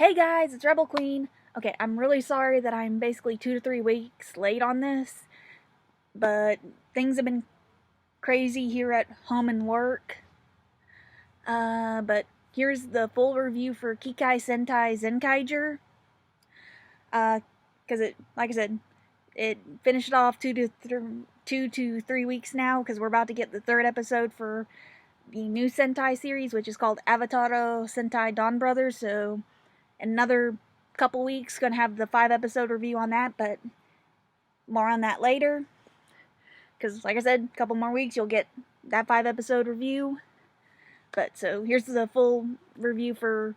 Hey guys, it's RebelQueen. Okay, I'm really sorry that I'm basically 2 to 3 weeks late on this, but things have been crazy here at home and work. But here's the full review for Kikai Sentai Zenkaigers. Because like I said, it finished off 2 to 3 weeks now, because we're about to get the third episode for the new Sentai series, which is called Avataro Sentai Dawn Brothers, so another couple weeks gonna have the 5-episode review on that, but more on that later, because like I said, a couple more weeks you'll get that 5-episode review. But so here's the full review for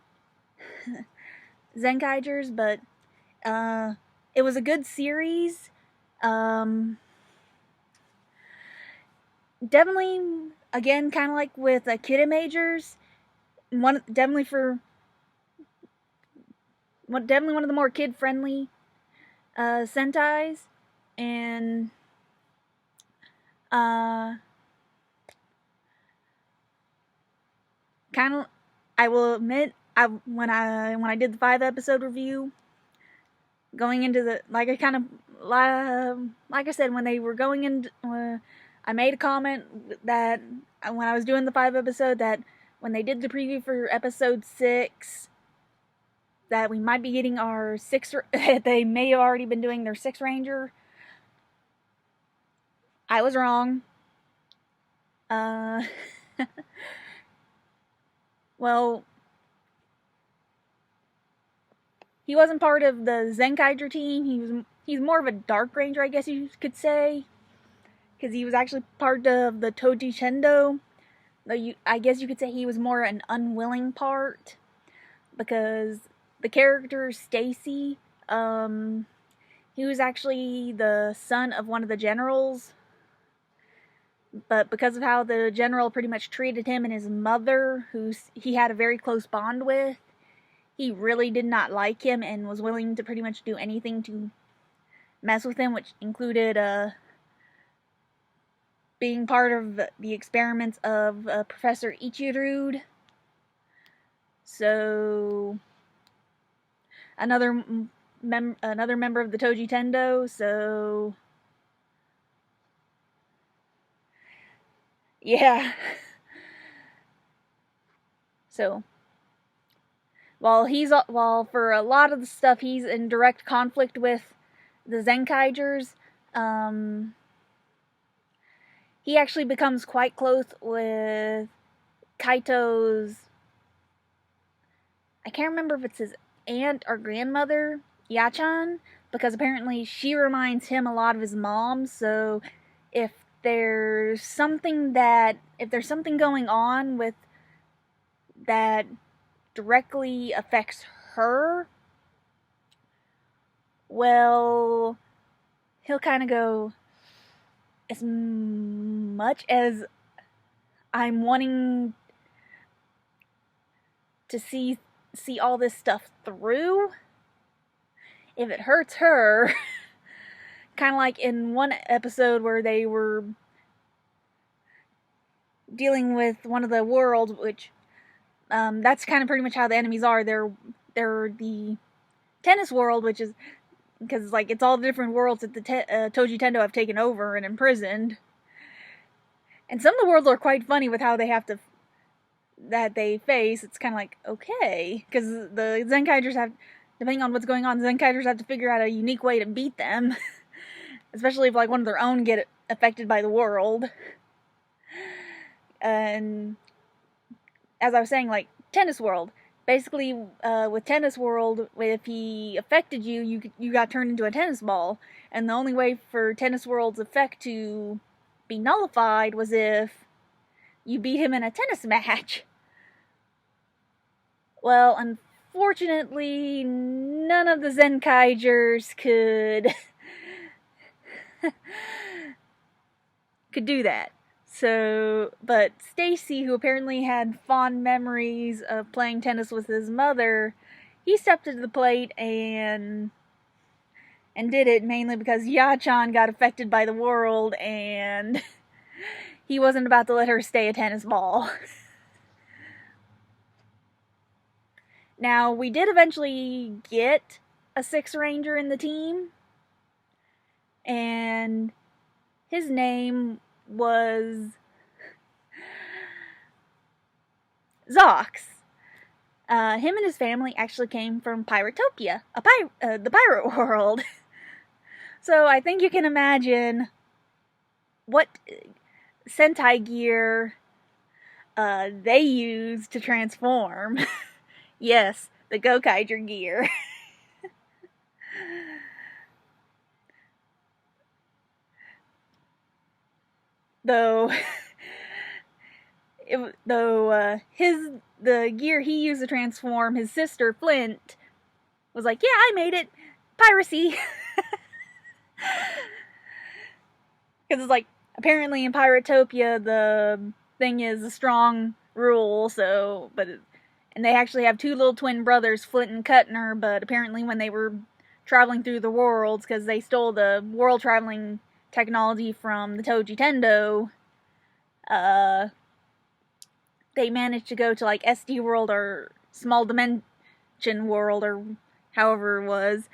Zenkaigers. But it was a good series. Definitely, again, kind of like with Kid Majors, definitely one of the more kid-friendly Sentais, and kind of, I will admit, when I did the 5-episode review, going into the like I said, when they were going in, I made a comment that when I was doing the 5-episode, that when they did the preview for episode 6, that we might be getting our 6, they may have already been doing their 6 Ranger. I was wrong. Well, he wasn't part of the Zenkaiger team. He's more of a Dark Ranger, I guess you could say, because he was actually part of the Toji Chendo. Though I guess you could say he was more an unwilling part, because the character Stacy, he was actually the son of one of the generals, but because of how the general pretty much treated him and his mother, who he had a very close bond with, he really did not like him and was willing to pretty much do anything to mess with him, which included being part of the experiments of Professor Ichirud. So another member of the Toji Tendo. So yeah. So while for a lot of the stuff he's in direct conflict with the Zenkaigers, he actually becomes quite close with Kaito's, I can't remember if it's his aunt or grandmother, Yachan, because apparently she reminds him a lot of his mom. So if there's something going on with that directly affects her, well, he'll kind of go, as much as I'm wanting to see all this stuff through, if it hurts her, kind of like in one episode where they were dealing with one of the worlds, which that's kind of pretty much how the enemies are. They're the tennis world, which is because like it's all the different worlds that the Toji Tendo have taken over and imprisoned. And some of the worlds are quite funny with how that they face. It's kind of like, okay, because the Zenkaigers have, depending on what's going on, the Zenkaigers have to figure out a unique way to beat them. Especially if like one of their own get affected by the world. And as I was saying, like Tennis World, basically with Tennis World, if he affected you got turned into a tennis ball, and the only way for Tennis World's effect to be nullified was if you beat him in a tennis match. Well, unfortunately, none of the Zenkaigers could do that. So, but Stacy, who apparently had fond memories of playing tennis with his mother, he stepped to the plate and did it, mainly because Yachan got affected by the world and he wasn't about to let her stay a tennis ball. Now, we did eventually get a 6th Ranger in the team, and his name was Zox. Him and his family actually came from Piratopia, the pirate world. So I think you can imagine what Sentai gear they use to transform. Yes, the Gokaiger gear. Though the gear he used to transform his sister Flint was like, yeah, I made it, piracy. Because it's like, apparently in Piratopia the thing is a strong rule, so, and they actually have 2 little twin brothers, Flint and Cutner, but apparently when they were traveling through the worlds, because they stole the world traveling technology from the Toji Tendo, they managed to go to like SD World or Small Dimension World or however it was.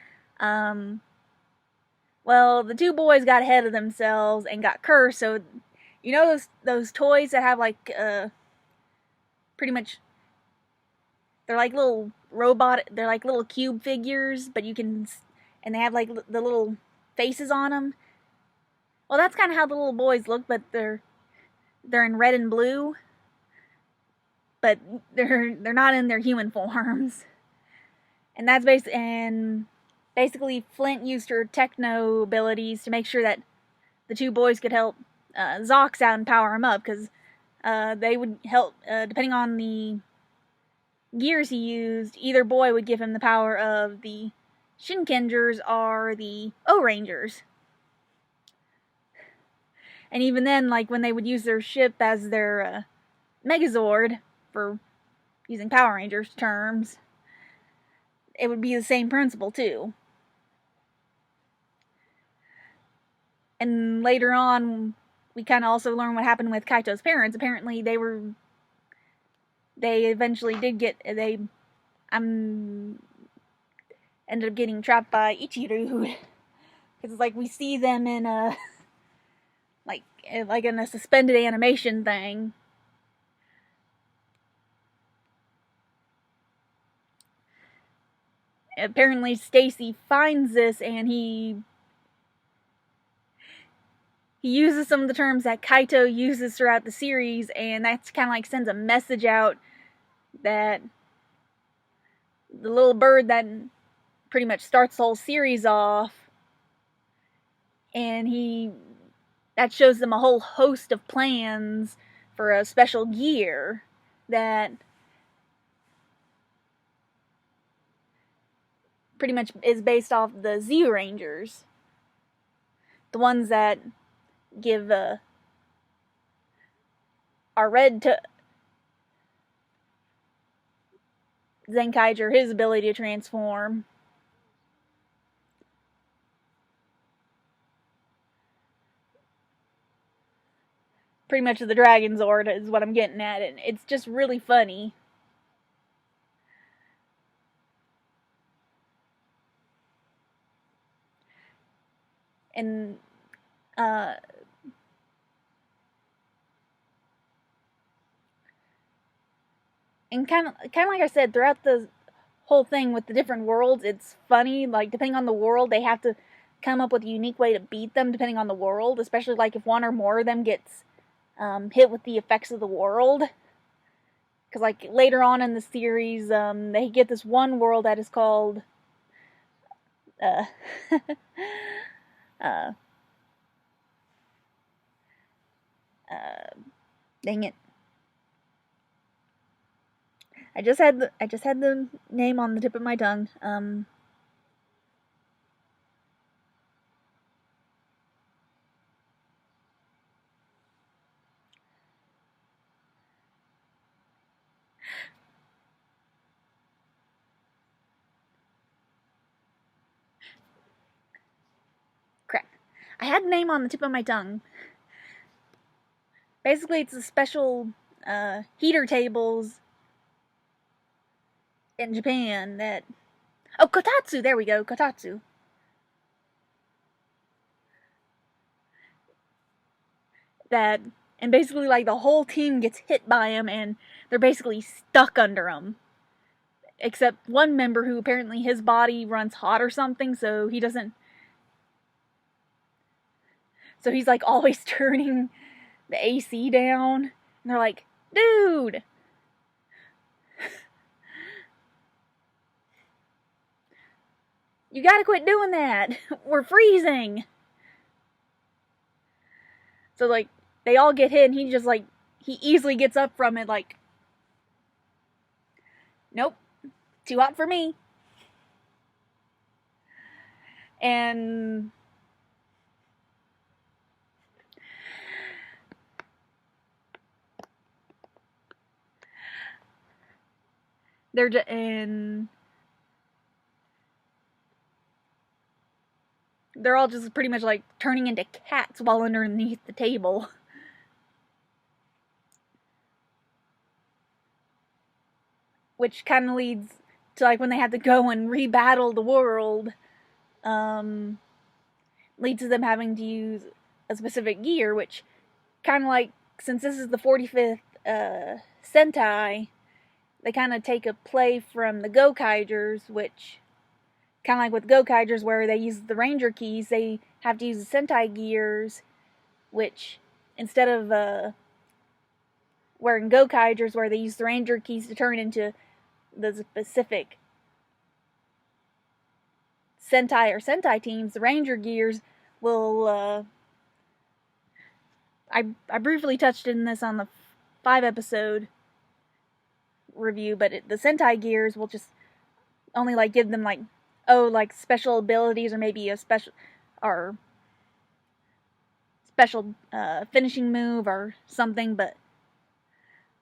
Well, the 2 boys got ahead of themselves and got cursed. So, you know those toys that have like pretty much, they're like little they're like little cube figures, but you can, and they have like the little faces on them. Well, that's kind of how the little boys look, but they're in red and blue. But they're not in their human forms. And that's basically Flint used her techno abilities to make sure that the 2 boys could help Zox out and power him up, because they would help, depending on the gears he used, either boy would give him the power of the Shinkengers or the O-Rangers. And even then, like when they would use their ship as their Megazord, for using Power Rangers terms, it would be the same principle too. And later on, we kind of also learn what happened with Kaito's parents. Apparently, they eventually did get, ended up getting trapped by Ichiru. Because it's like we see them in a, like in a suspended animation thing. Apparently Stacy finds this and he uses some of the terms that Kaito uses throughout the series, and that's kind of like sends a message out that the little bird that pretty much starts the whole series off, and that shows them a whole host of plans for a special gear that pretty much is based off the Z Rangers. The ones that give our red Zenkaiger his ability to transform. Pretty much the Dragon Zord is what I'm getting at, and it's just really funny. And kind of like I said, throughout the whole thing with the different worlds, it's funny. Like, depending on the world, they have to come up with a unique way to beat them depending on the world, especially like if one or more of them gets hit with the effects of the world. Because like later on in the series, they get this one world that is called dang it. I just had the name on the tip of my tongue. Crap. I had the name on the tip of my tongue. Basically, it's a special heater tables. in Japan that... Oh, Kotatsu! There we go, Kotatsu. That... And basically, like, the whole team gets hit by him, and they're basically stuck under him. Except one member who apparently his body runs hot or something, so he doesn't... So he's, like, always turning the AC down. And they're like, dude! You gotta quit doing that! We're freezing! So, like, they all get hit, and he just, like, he easily gets up from it, like, nope, too hot for me. And they're all just pretty much like turning into cats while underneath the table. Which kind of leads to like when they have to go and rebattle the world, leads to them having to use a specific gear, which kind of like, since this is the 45th Sentai, they kind of take a play from the Gokaigers, which kind of like with Gokaigers where they use the Ranger keys, they have to use the Sentai gears, which instead of wearing Gokaigers where they use the Ranger keys to turn into the specific Sentai or Sentai teams, the Ranger gears will, I briefly touched in this on the 5-episode review, but the Sentai gears will just only like give them like, oh, like special abilities or maybe a special finishing move or something. But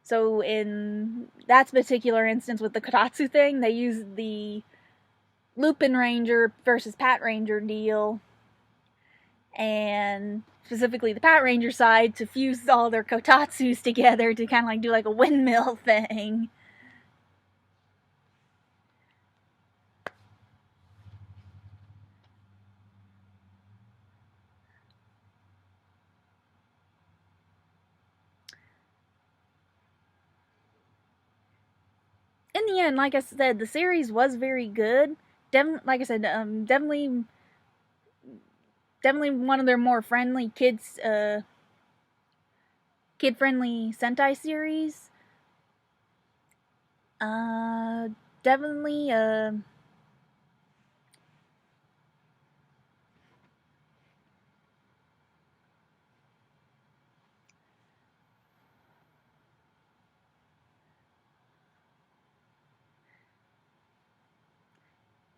so in that particular instance with the Kotatsu thing, they use the Lupin Ranger versus Pat Ranger deal, and specifically the Pat Ranger side to fuse all their Kotatsus together to kind of like do like a windmill thing. In the end, like I said, the series was very good. Like I said, definitely one of their more friendly kid-friendly Sentai series. Definitely,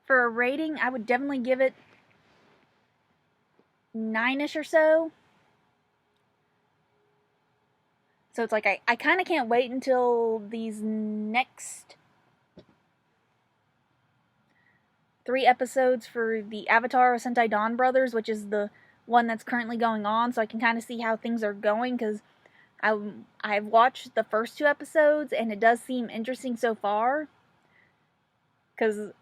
for a rating, I would definitely give it 9-ish or so. So it's like, I kind of can't wait until these next 3 episodes for the Avatar Sentai Dawn Brothers, which is the one that's currently going on, so I can kind of see how things are going, because I've watched the first 2 episodes, and it does seem interesting so far. Because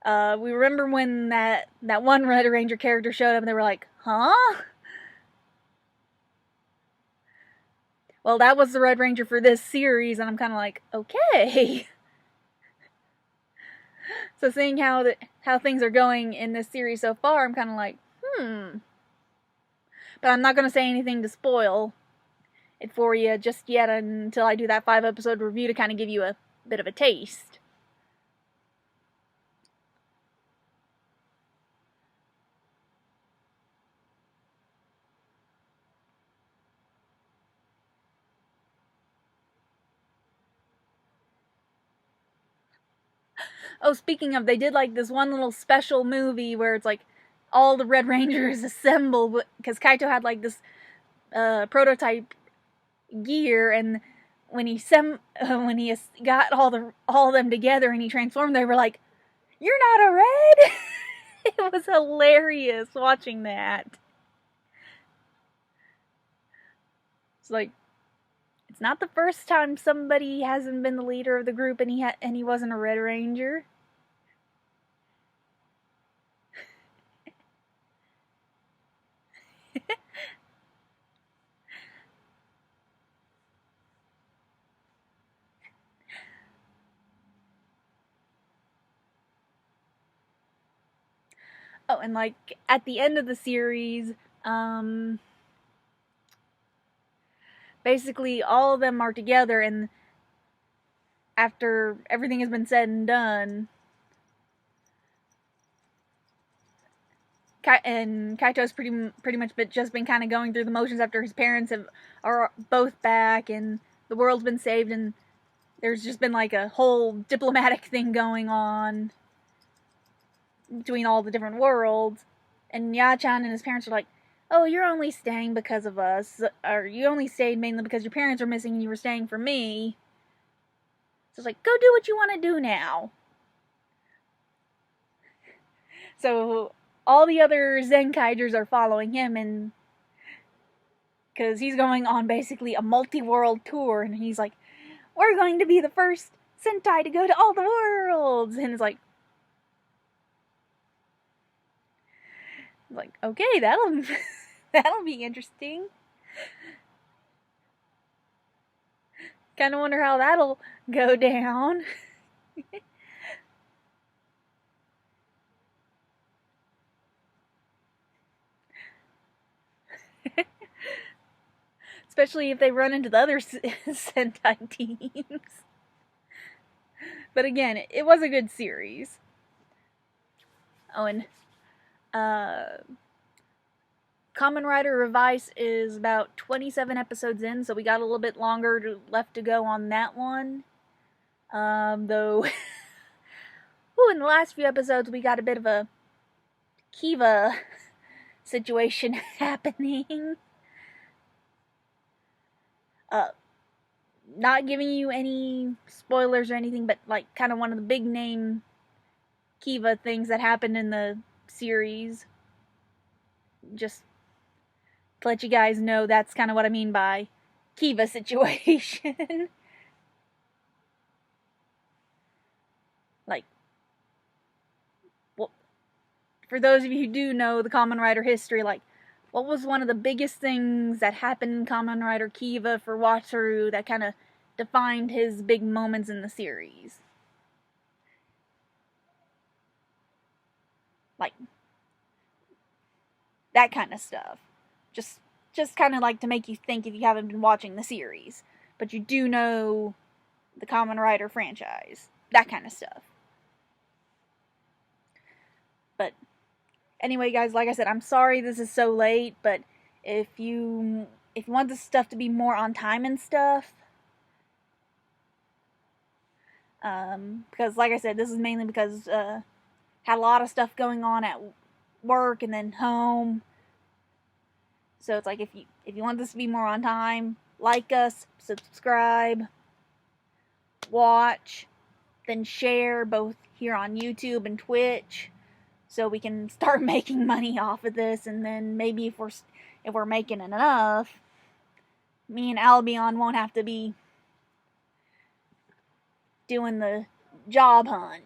we remember when that one Red Ranger character showed up, and they were like, huh? Well, that was the Red Ranger for this series, and I'm kind of like, okay. So seeing how things are going in this series so far, I'm kind of like, But I'm not going to say anything to spoil it for you just yet until I do that 5-episode review to kind of give you a bit of a taste. Oh, speaking of, they did like this one little special movie where it's like all the Red Rangers assemble, because Kaito had like this prototype gear, and when he got all of them together and he transformed, they were like, "You're not a red." It was hilarious watching that. It's like, It's not the first time somebody hasn't been the leader of the group and he wasn't a Red Ranger. Oh, and like at the end of the series, basically all of them are together, and after everything has been said and done, Kaito's pretty much just been kind of going through the motions after his parents are both back and the world's been saved, and there's just been like a whole diplomatic thing going on between all the different worlds, and Ya-chan and his parents are like, oh, you're only staying because of us, or you only stayed mainly because your parents were missing and you were staying for me. So it's like, go do what you want to do now. So all the other Zenkaigers are following him, and because he's going on basically a multi-world tour, and he's like, we're going to be the first Sentai to go to all the worlds, and it's like, okay, that'll be interesting. Kind of wonder how that'll go down. Especially if they run into the other Sentai teams. But again, it was a good series. Oh, and Kamen Rider Revice is about 27 episodes in, so we got a little bit longer left to go on that one. Though, in the last few episodes, we got a bit of a Kiva situation happening. Not giving you any spoilers or anything, but like kind of one of the big name Kiva things that happened in the series. Just to let you guys know, that's kind of what I mean by Kiva situation. Like, well, for those of you who do know the Kamen Rider history, like, what was one of the biggest things that happened in Kamen Rider Kiva for Wataru that kind of defined his big moments in the series? Like, that kind of stuff. Just kind of like to make you think if you haven't been watching the series, but you do know the Kamen Rider franchise. That kind of stuff. But anyway, guys, like I said, I'm sorry this is so late, but if you want this stuff to be more on time and stuff, because like I said, this is mainly because had a lot of stuff going on at work and then home. So it's like if you want this to be more on time, like us, subscribe, watch, then share both here on YouTube and Twitch, so we can start making money off of this. And then maybe if we're making enough, me and Albion won't have to be doing the job hunt,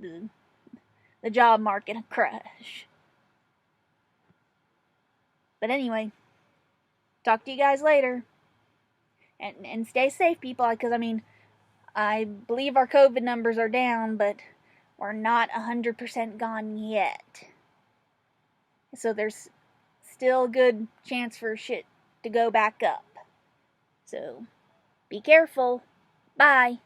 the job market crash. But anyway, talk to you guys later. And stay safe, people, because I mean, I believe our COVID numbers are down, but we're not 100% gone yet. So there's still a good chance for shit to go back up. So be careful. Bye.